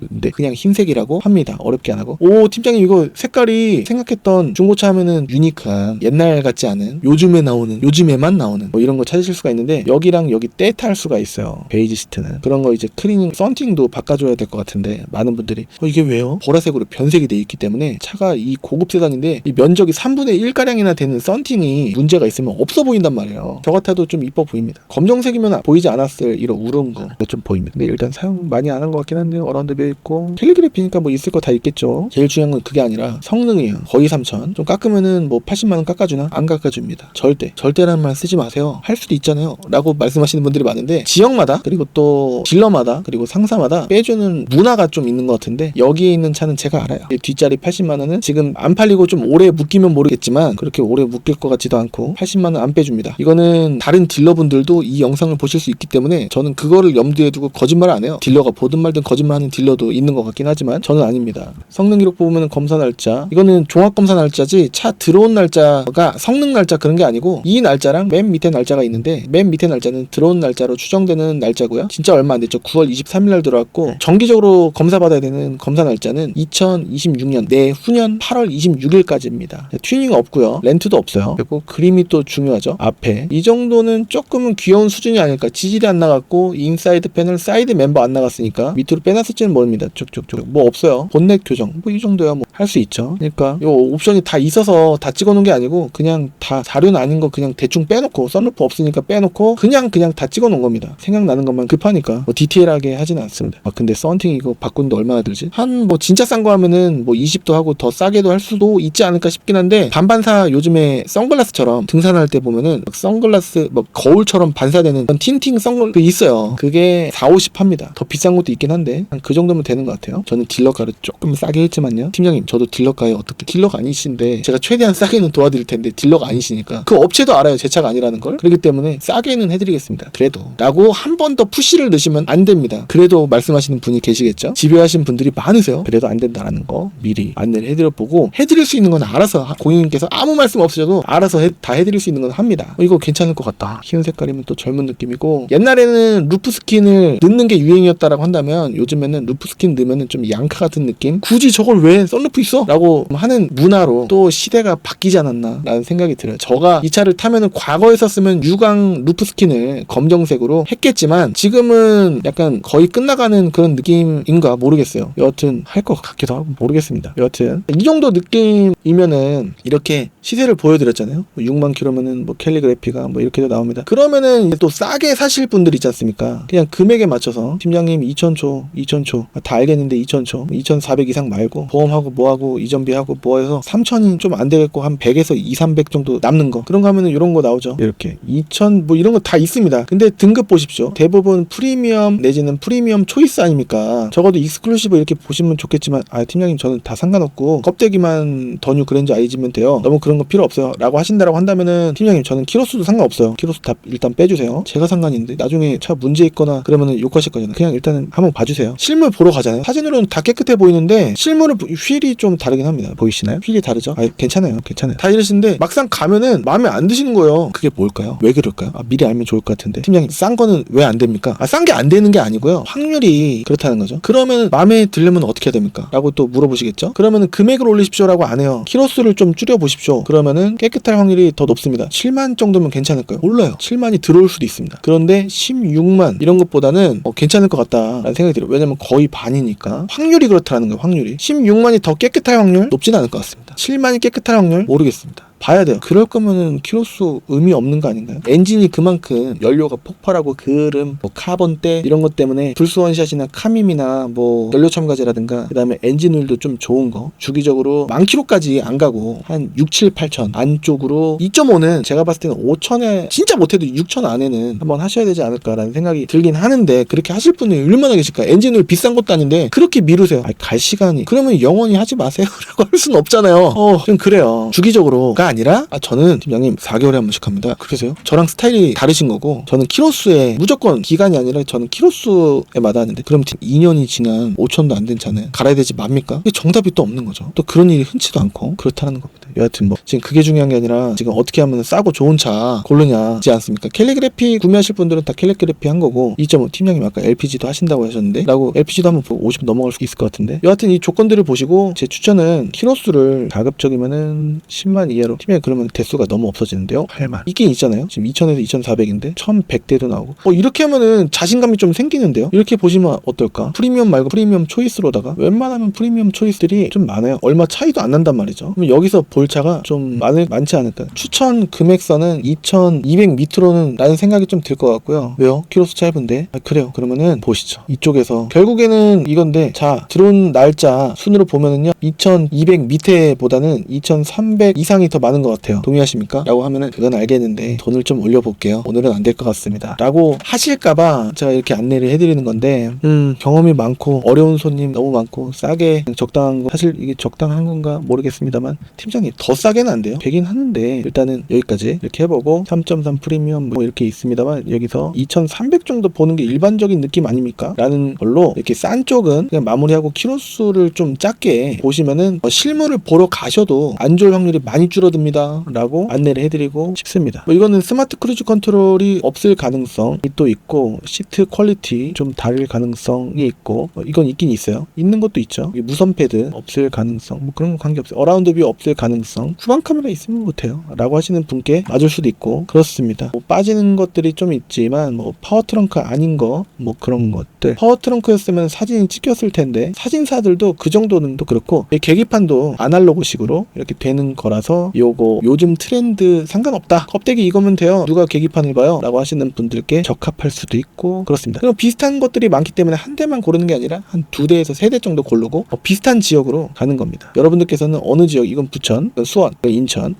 A: 근데 그냥 흰색이라고 합니다. 어렵게 안 하고 팀장님 이거 색깔이 생각했던 중고차 하면은 유니크한 옛날 같지 않은 요즘에만 나오는 뭐 이런 거 찾으실 수가 있는데 여기랑 여기 떼탈 수가 있어요. 베이지 시트는 그런 거 이제 클리닝 썬팅도 바꿔줘야 될 것 같은데 많은 분들이 이게 왜요? 보라색으로 변색이 돼 있기 때문에 차가 이 고급 세단인데 이 면적이 3분의 1가량이나 되는 썬팅이 문제가 있으면 없어 보인단 말이에요. 저 같아도 좀 이뻐 보입니다. 검정색이면 보이지 않았을 이런 우러운 거 좀 보입니다. 근데 일단 사용 많이 안 한 것 같긴 한데 어라운드 뷰 있고 캘리그래피니까 뭐 있을 거 다 있겠죠. 제일 중요한 건 그게 아니라 성능이에요. 거의 3,000 좀 깎으면은 뭐 80만원 깎아주나? 안 깎아줍니다. 절대라는 말 쓰지 마세요. 할 수도 있잖아요 라고 말씀하시는 분들이 많은데 지역마다 그리고 또 딜러마다 그리고 상사마다 빼주는 문화가 좀 있는 것 같은데 여기에 있는 차는 제가 알아요. 뒷자리 80만원은 지금 안 팔리고 좀 오래 묶이면 모르겠지만 그렇게 오래 묶일 것 같지도 않고 80만원 안 빼줍니다. 이거는 다른 딜러분들도 이 영상을 보실 수 있기 때문에 저는 그거를 염두에 두고 거짓말을 안 해요. 딜러가 보든 말든 거짓말하는 딜러도 있는 것 같긴 하지만 저는 아닙니다. 성능 기록 보면 검사 날짜 이거는 종합 검사 날짜지 차 들어온 날짜가 성능 날짜 그런 게 아니고 이 날짜랑 맨 밑에 날짜가 있는데 맨 밑에 날짜는 들어온 날짜로 추정되는 날짜고요. 진짜 얼마 안 됐죠. 9월 23일 날 들어왔고 정기적으로 검사 받아야 되는 검사 날짜는 2026년 내후년 8월 26일까지입니다. 튜닝 없고요. 렌트도 없어요. 그리고 그림이 또 중요하죠. 앞에 이 정도는 조금은 귀여운 수준이 아닐까. 지질이 안 나갔고 인사이드 패널 사이드 멤버 안 나갔으니까 밑으로 빼놨을지는 모릅니다. 쭉쭉쭉 뭐 없어요. 본넷 교정 뭐 이 정도야 뭐 할 수 있죠. 그러니까 요 옵션이 다 있어서 다 찍어놓은 게 아니고 그냥 다 자료는 아닌 거 그냥 대충 빼놓고 썬루프 없으니까 빼놓고 그냥 다 찍어놓은 겁니다. 생각나는 것만 급하니까 뭐 디테일하게 하지는 않습니다. 근데 썬팅 이거 바꾸는데 얼마나 들지? 한 뭐 진짜 싼 거 하면은 뭐 20도 하고 더 싸게도 할 수도 있지 않을까 싶긴 한데 반반사 요즘에 선글라스처럼 등산할 때 보면은 선글라스 뭐 거울처럼 반사되는 틴팅 선글라스 있어요. 그게 4,50 합니다. 더 비싼 것도 있긴 한데 한 그 정도면 되는 것 같아요. 저는 딜러가를 조금 싸게 했지만요. 팀장님 저도 딜러가에 어떻게 딜러가 아니신데 제가 최대한 싸게는 도와드릴 텐데 딜러가 아니시니까 그 업체도 알아요. 제 차가 아니라는 걸. 그렇기 때문에 싸게는 해드리겠습니다. 그래도 라고 한 번 더 푸시를 넣으시면 안 됩니다. 그래도 말씀하시는 분이 계시겠죠. 집요하신 분들이 많으세요. 그래도 안 된다라는 거 미리 안내를 해드려보고 해드릴 수 있는 건 알아서 고객님께서 아무 말씀 없으셔도 알아서 다 해드릴 수 있는 건 합니다. 이거 괜찮을 것 같다. 흰 색깔이면 또 젊은 느낌이고 옛날에는 루프 스킨을 넣는 게 유행이었다라고 한다면 요즘에는 루프 스킨 넣으면 좀 양카 같은 느낌? 굳이 저걸 왜 썬루프 있어? 라고 하는 문화로 또 시대가 바뀌지 않았나 라는 생각이 들어요. 있어요. 저가 이 차를 타면은 과거에 썼으면 유광 루프 스킨을 검정색으로 했겠지만 지금은 약간 거의 끝나가는 그런 느낌인가 모르겠어요. 여하튼 할 것 같기도 하고 모르겠습니다. 여하튼 이 정도 느낌이면은 이렇게 시세를 보여드렸잖아요. 6만 킬로면은 뭐 캘리그래피가 뭐 이렇게도 나옵니다. 그러면은 또 싸게 사실 분들 있지 않습니까? 그냥 금액에 맞춰서 팀장님 2,000초 다 알겠는데 2,000초 2,400 이상 말고 보험하고 뭐하고 이전비하고 뭐해서 3,000이 좀 안 되겠고 한 100에서 2, 300 정도 남는 거 그런 거 하면은 이런 거 나오죠. 이렇게 2,000 뭐 이런 거 다 있습니다. 근데 등급 보십시오. 대부분 프리미엄 내지는 프리미엄 초이스 아닙니까? 적어도 익스클루시브 이렇게 보시면 좋겠지만 팀장님 저는 다 상관없고 껍데기만 더뉴 그랜저 아이지면 돼요. 너무 그런 거 필요 없어요 라고 하신다라고 한다면은 팀장님 저는 키로수도 상관없어요. 키로수 다 일단 빼주세요. 제가 상관인데 나중에 차 문제 있거나 그러면은 욕하실 거잖아요. 그냥 일단은 한번 봐주세요. 실물 보러 가잖아요. 사진으로는 다 깨끗해 보이는데 실물은 휠이 좀 다르긴 합니다. 보이시나요? 휠이 다르죠? 괜찮아요. 다 이러시는데 막상 가면은 마음에 안 드시는 거예요. 그게 뭘까요? 왜 그럴까요? 미리 알면 좋을 것 같은데 팀장님 싼 거는 왜 안 됩니까? 싼 게 안 되는 게 아니고요. 확률이 그렇다는 거죠. 그러면 마음에 들려면 어떻게 해야 됩니까? 라고 또 물어보시겠죠? 그러면은 금액을 올리십시오 라고 안 해요. 키로수를 좀 줄여보십시오. 그러면은 깨끗할 확률이 더 높습니다. 7만 정도면 괜찮을까요? 몰라요. 7만이 들어올 수도 있습니다. 그런데 16만 이런 것보다는 괜찮을 것 같다라는 생각이 들어요. 왜냐면 거의 반이니까 확률이 그렇다는 거예요. 확률이 16만이 더 깨끗할 확률 높진 않을 것 같습니다. 7만이 깨끗할 확률 모르겠습니다. 봐야 돼요. 그럴 거면은 키로수 의미 없는 거 아닌가요? 엔진이 그만큼 연료가 폭발하고 그름, 뭐 카본때 이런 것 때문에 불스원샷이나 카밈이나 뭐 연료 첨가제라든가 그다음에 엔진 오일도 좀 좋은 거 주기적으로 10,000km까지 안 가고 한 6, 7, 8천 안쪽으로 2.5는 제가 봤을 때는 5천에 진짜 못해도 6천 안에는 한번 하셔야 되지 않을까라는 생각이 들긴 하는데 그렇게 하실 분이 얼마나 계실까? 엔진 오일 비싼 것도 아닌데 그렇게 미루세요. 갈 시간이 그러면 영원히 하지 마세요 라고 할 수는 없잖아요. 좀 그래요. 주기적으로가 아니라 저는 팀장님 4개월에 한 번씩 합니다. 그러세요? 저랑 스타일이 다르신 거고 저는 키로수에 무조건 기간이 아니라 저는 키로수에 마다하는데 그럼 2년이 지난 5천도 안 된 차는 갈아야 되지 맙니까? 이게 정답이 또 없는 거죠. 또 그런 일이 흔치도 않고 그렇다는 겁니다. 여하튼 뭐 지금 그게 중요한 게 아니라 지금 어떻게 하면 싸고 좋은 차 고르냐지 않습니까? 캘리그래피 구매하실 분들은 다 캘리그래피 한 거고 2.5 팀장님 아까 LPG도 하신다고 하셨는데 라고 LPG도 한번 보고 50 넘어갈 수 있을 것 같은데 여하튼 이 조건들을 보시고 제 추천은 키로수를 가급적이면은 10만 이하로 팀장님 그러면 대수가 너무 없어지는데요. 8만 있긴 있잖아요. 지금 2,000에서 2,400인데 1,100대도 나오고 이렇게 하면은 자신감이 좀 생기는데요. 이렇게 보시면 어떨까? 프리미엄 말고 프리미엄 초이스로다가 웬만하면 프리미엄 초이스들이 좀 많아요. 얼마 차이도 안 난단 말이죠. 그럼 여기서 볼 차가 좀 많지 않을까? 추천 금액선은 2,200 밑으로는 라는 생각이 좀 들 것 같고요. 왜요? 키로수 짧은데? 그래요. 그러면은 보시죠. 이쪽에서 결국에는 이건데 자 들어온 날짜 순으로 보면은요 2,200 밑에보다는 2,300 이상이 더 많은 것 같아요. 동의하십니까? 라고 하면은 그건 알겠는데 돈을 좀 올려볼게요. 오늘은 안 될 것 같습니다. 라고 하실까봐 제가 이렇게 안내를 해드리는 건데 경험이 많고 어려운 손님 너무 많고 싸게 적당한 거 사실 이게 적당한 건가 모르겠습니다만 팀장님 더 싸게는 안 돼요. 되긴 하는데 일단은 여기까지 이렇게 해보고 3.3 프리미엄 뭐 이렇게 있습니다만 여기서 2,300 정도 보는 게 일반적인 느낌 아닙니까? 라는 걸로 이렇게 싼 쪽은 그냥 마무리하고 키로수를 좀 작게 보시면은 실물을 보러 가셔도 안 좋을 확률이 많이 줄어듭니다 라고 안내를 해드리고 싶습니다. 이거는 스마트 크루즈 컨트롤이 없을 가능성이 또 있고 시트 퀄리티 좀 다를 가능성이 있고 이건 있긴 있어요. 있는 것도 있죠. 무선 패드 없을 가능성 뭐 그런 거 관계없어요. 어라운드 뷰 없을 가능성 후방 카메라 있으면 못해요 라고 하시는 분께 맞을 수도 있고 그렇습니다. 빠지는 것들이 좀 있지만 파워 트렁크 아닌 거 그런 것들 파워 트렁크였으면 사진이 찍혔을 텐데 사진사들도 그 정도는 또 그렇고 계기판도 아날로그식으로 이렇게 되는 거라서 요거 요즘 트렌드 상관없다 껍데기 이거면 돼요 누가 계기판을 봐요 라고 하시는 분들께 적합할 수도 있고 그렇습니다. 그럼 비슷한 것들이 많기 때문에 한 대만 고르는 게 아니라 한 2대에서 3대 정도 고르고 비슷한 지역으로 가는 겁니다. 여러분들께서는 어느 지역 이건 부천 수원 인천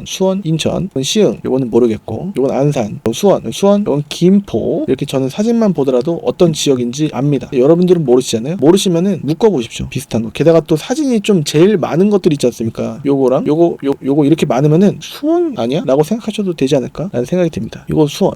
A: 수원 인천 시흥 요거는 모르겠고 요건 안산 수원 요건 김포 이렇게 저는 사진만 보더라도 어떤 지역인지 압니다. 여러분들은 모르시잖아요. 모르시면은 묶어보십시오. 비슷한 거 게다가 또 사진이 좀 제일 많은 것들 있지 않습니까? 요거랑 요거 이렇게 많으면은 수원 아니야? 라고 생각하셔도 되지 않을까? 라는 생각이 듭니다. 이거 수원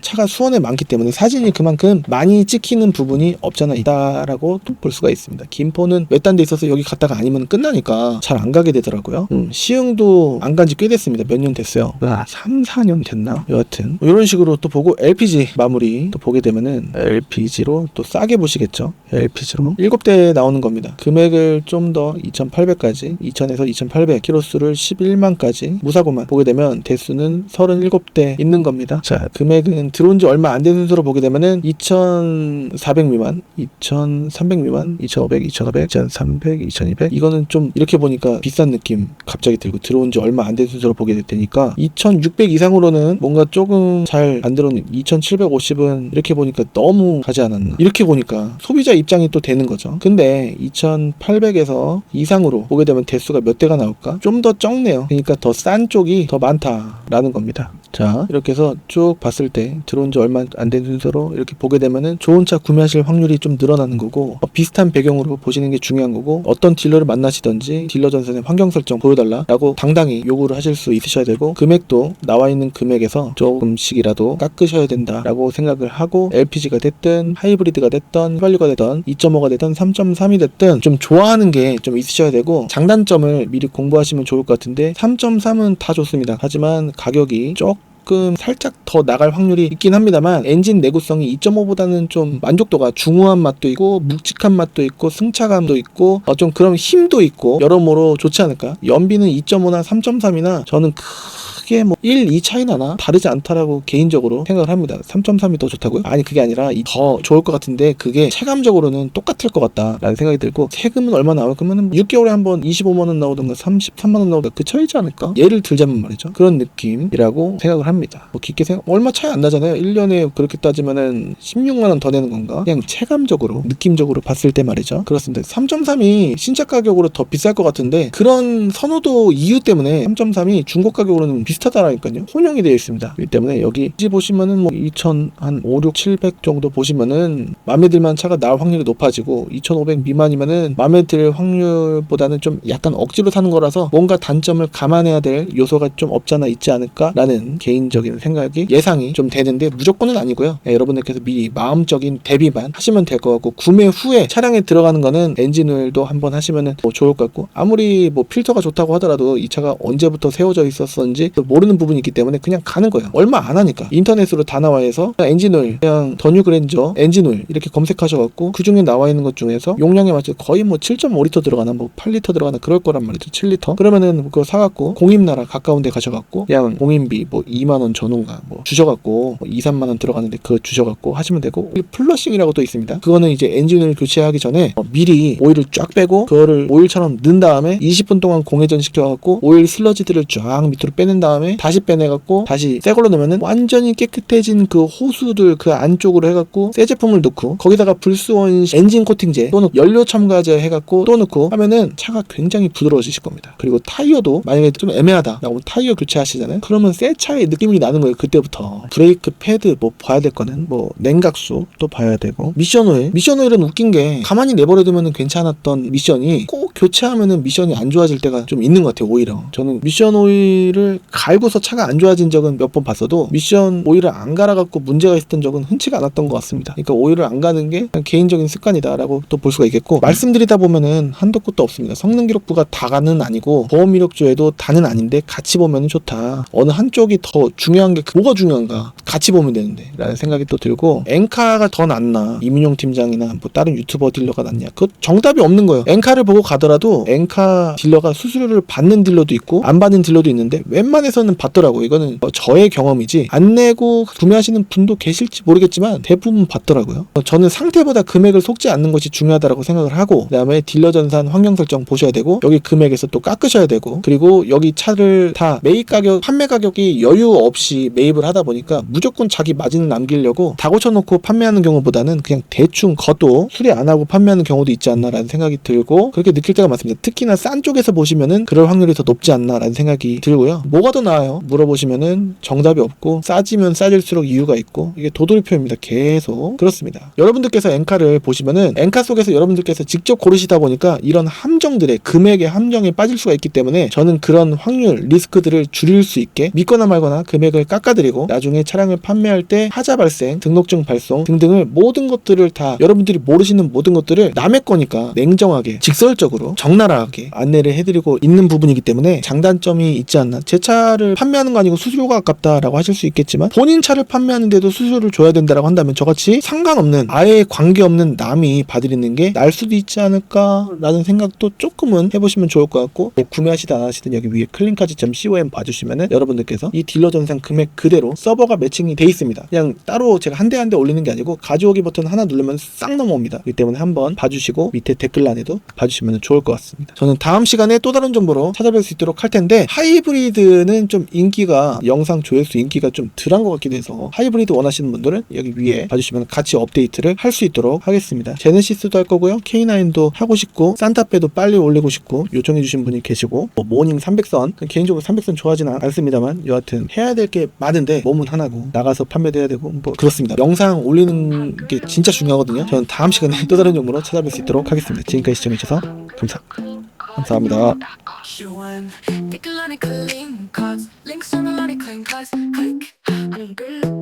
A: 차가 수원에 많기 때문에 사진이 그만큼 많이 찍히는 부분이 없잖아 있다라고 볼 수가 있습니다. 김포는 외딴 데 있어서 여기 갔다가 아니면 끝나니까 잘 안 가게 되더라고요. 시흥도 안 간 지 꽤 됐습니다. 몇 년 됐어요. 3, 4년 됐나? 여하튼 이런 식으로 또 보고 LPG 마무리 또 보게 되면은 LPG로 또 싸게 보시겠죠. LPG로 7대 나오는 겁니다. 금액을 좀 더 2,800까지 2,000에서 2,800 키로수를 11만까지 무사고만 보게 되면 대수는 37대 있는 겁니다. 자, 금액은 들어온 지 얼마 안 된 순서로 보게 되면은 2,400 미만, 2,300 미만, 2,500, 2,500, 2,300, 2,200. 이거는 좀 이렇게 보니까 비싼 느낌 갑자기 들고, 들어온 지 얼마 안 된 순서로 보게 될 테니까 2,600 이상으로는 뭔가 조금 잘 안 들어오는, 2,750은 이렇게 보니까 너무 가지 않았나, 이렇게 보니까 소비자 입장이 또 되는 거죠. 근데 2,800에서 이상으로 보게 되면 대수가 몇 대가 나올까? 좀 더 적네요. 그러니까 더 싼 쪽이 더 많다라는 겁니다. 자, 이렇게 해서 쭉 봤을 때 들어온 지 얼마 안 된 순서로 이렇게 보게 되면은 좋은 차 구매하실 확률이 좀 늘어나는 거고, 비슷한 배경으로 보시는 게 중요한 거고, 어떤 딜러를 만나시던지 딜러 전선의 환경 설정 보여달라라고 당당히 요구를 하실 수 있으셔야 되고, 금액도 나와 있는 금액에서 조금씩이라도 깎으셔야 된다라고 생각을 하고, LPG가 됐든 하이브리드가 됐든 휘발유가 됐든 2.5가 됐든 3.3이 됐든 좀 좋아하는 게 좀 있으셔야 되고, 장단점을 미리 공부하시면 좋을 것 같은데 3.3은 다 좋습니다. 하지만 가격이 조금 살짝 더 나갈 확률이 있긴 합니다만, 엔진 내구성이 2.5보다는 좀 만족도가 중후한 맛도 있고 묵직한 맛도 있고 승차감도 있고 좀 그런 힘도 있고 여러모로 좋지 않을까. 연비는 2.5나 3.3이나 저는 크게 뭐 1, 2 차이 나나 다르지 않다라고 개인적으로 생각을 합니다. 3.3이 더 좋다고요? 아니, 그게 아니라 더 좋을 것 같은데 그게 체감적으로는 똑같을 것 같다라는 생각이 들고, 세금은 얼마 나와요? 그러면 6개월에 한번 25만원 나오던가 33만원 나오던가 그 차이지 않을까? 예를 들자면 말이죠. 그런 느낌이라고 생각을 합니다. 뭐 깊게 얼마 차이 안 나잖아요. 1년에 그렇게 따지면은 16만원 더 내는 건가? 그냥 체감적으로 느낌적으로 봤을 때 말이죠. 그렇습니다. 3.3이 신차 가격으로 더 비쌀 것 같은데, 그런 선호도 이유 때문에 3.3이 중고 가격으로는 비슷하다라니까요. 혼용이 되어 있습니다. 이 때문에 여기 보시면은 뭐 2,000 한 5, 6, 700 정도 보시면은 마음에 들만한 차가 나올 확률이 높아지고, 2,500 미만이면은 마음에 들 확률보다는 좀 약간 억지로 사는 거라서 뭔가 단점을 감안해야 될 요소가 좀 없잖아 있지 않을까라는 개인적인 생각이 예상이 좀 되는데, 무조건은 아니고요. 여러분들께서 미리 마음적인 대비만 하시면 될 것 같고, 구매 후에 차량에 들어가는 거는 엔진오일도 한번 하시면은 뭐 좋을 것 같고, 아무리 뭐 필터가 좋다고 하더라도 이 차가 언제부터 세워져 있었는지 모르는 부분이 있기 때문에 그냥 가는 거예요. 얼마 안 하니까. 인터넷으로 다 나와 있어서 엔진오일, 그냥 더뉴 그랜저 엔진오일 이렇게 검색하셔갖고 그 중에 나와 있는 것 중에서 용량에 맞춰 거의 뭐 7.5리터 들어가나 뭐 8리터 들어가나 그럴 거란 말이죠. 7리터. 그러면은 그거 사갖고 공임나라 가까운 데 가셔갖고 그냥 공임비 뭐 2만원 전후가 뭐 주셔갖고 뭐 2, 3만원 들어가는데 그거 주셔갖고 하시면 되고, 플러싱이라고 또 있습니다. 그거는 이제 엔진오일 교체하기 전에 미리 오일을 쫙 빼고 그거를 오일처럼 넣은 다음에 20분 동안 공회전 시켜갖고 오일 슬러지들을 쫙 밑으로 빼낸 다음에 다시 빼내갖고 다시 새 걸로 넣으면은 완전히 깨끗해진 그 호수들 그 안쪽으로 해갖고 새 제품을 넣고, 거기다가 불스원 엔진 코팅제 또는 연료 첨가제 해갖고 또 넣고 하면은 차가 굉장히 부드러워지실 겁니다. 그리고 타이어도 만약에 좀 애매하다 라고 타이어 교체하시잖아요. 그러면 새 차의 느낌이 나는 거예요. 그때부터 브레이크 패드 뭐 봐야 될 거는 뭐 냉각수 또 봐야 되고, 미션오일은 웃긴 게 가만히 내버려두면은 괜찮았던 미션이 꼭 교체하면은 미션이 안 좋아질 때가 좀 있는 것 같아요. 오히려 저는 미션오일을 갈고서 차가 안 좋아진 적은 몇 번 봤어도 미션 오일을 안 갈아갖고 문제가 있었던 적은 흔치가 않았던 것 같습니다. 그러니까 오일을 안 가는 게 그냥 개인적인 습관이다라고 또 볼 수가 있겠고, 말씀드리다 보면은 한도 끝도 없습니다. 성능 기록부가 다는 아니고 보험 이력조에도 다는 아닌데 같이 보면은 좋다. 어느 한쪽이 더 중요한 게 뭐가 중요한가 같이 보면 되는데 라는 생각이 또 들고, 엔카가 더 낫나 이민용 팀장이나 뭐 다른 유튜버 딜러가 낫냐, 그 정답이 없는 거예요. 엔카를 보고 가더라도 엔카 딜러가 수수료를 받는 딜러도 있고 안 받는 딜러도 있는데 웬만해서는 받더라고요. 이거는 저의 경험이지 안 내고 구매하시는 분도 계실지 모르겠지만 대부분 받더라고요. 저는 상태보다 금액을 속지 않는 것이 중요하다고 생각을 하고, 그 다음에 딜러 전산 환경 설정 보셔야 되고, 여기 금액에서 또 깎으셔야 되고, 그리고 여기 차를 다 매입 가격, 판매 가격이 여유 없이 매입을 하다 보니까 무조건 자기 마진을 남기려고 다 고쳐놓고 판매하는 경우보다는 그냥 대충 겉도 수리 안 하고 판매하는 경우도 있지 않나라는 생각이 들고, 그렇게 느낄 때가 많습니다. 특히나 싼 쪽에서 보시면은 그럴 확률이 더 높지 않나라는 생각이 들고요. 뭐가 더 나아요? 물어보시면은 정답이 없고, 싸지면 싸질수록 이유가 있고, 이게 도돌이표입니다. 계속 그렇습니다. 여러분들께서 엔카를 보시면은 엔카 속에서 여러분들께서 직접 고르시다 보니까 이런 함정들의 금액의 함정에 빠질 수가 있기 때문에 저는 그런 확률 리스크들을 줄일 수 있게 믿거나 말거나 금액을 깎아드리고 나중에 차량을 판매할 때 하자 발생, 등록증 발송 등등을 모든 것들을 다 여러분들이 모르시는 모든 것들을 남의 거니까 냉정하게 직설적으로 적나라하게 안내를 해드리고 있는 부분이기 때문에 장단점이 있지 않나. 제 차를 판매하는 거 아니고 수수료가 아깝다라고 하실 수 있겠지만 본인 차를 판매하는데도 수수료를 줘야 된다라고 한다면 저같이 상관없는 아예 관계없는 남이 봐드리는 게 날 수도 있지 않을까라는 생각도 조금은 해보시면 좋을 것 같고, 구매하시든 안 하시든 여기 위에 클린카즈.com 봐주시면은 여러분들께서 이 딜러 전산 금액 그대로 서버가 매칭이 돼 있습니다. 그냥 따로 제가 한 대 한 대 올리는 게 아니고 가져오기 버튼 하나 누르면 싹 넘어옵니다. 그렇기 때문에 한번 봐주시고 밑에 댓글란에도 봐주시면 좋을 것 같습니다. 저는 다음 시간에 또 다른 정보로 찾아뵐 수 있도록 할 텐데, 하이브리드는 좀 인기가, 영상 조회수 인기가 좀 덜한 것 같기도 해서 하이브리드 원하시는 분들은 여기 위에 봐주시면 같이 업데이트를 할 수 있도록 하겠습니다. 제네시스도 할 거고요, K9도 하고 싶고, 산타페도 빨리 올리고 싶고 요청해주신 분이 계시고, 모닝 300선, 개인적으로 300선 좋아하지는 않습니다만 여하튼 해야 될 게 많은데 몸은 하나고 나가서 판매도 해야 되고 뭐 그렇습니다. 영상 올리는 게 진짜 중요하거든요. 저는 다음 시간에 또 다른 정보로 찾아뵐 수 있도록 하겠습니다. 지금까지 시청해주셔서 감사합니다.
B: 댓글 안에 클린 컷 링크 써놓은 안에 클린 컷 클릭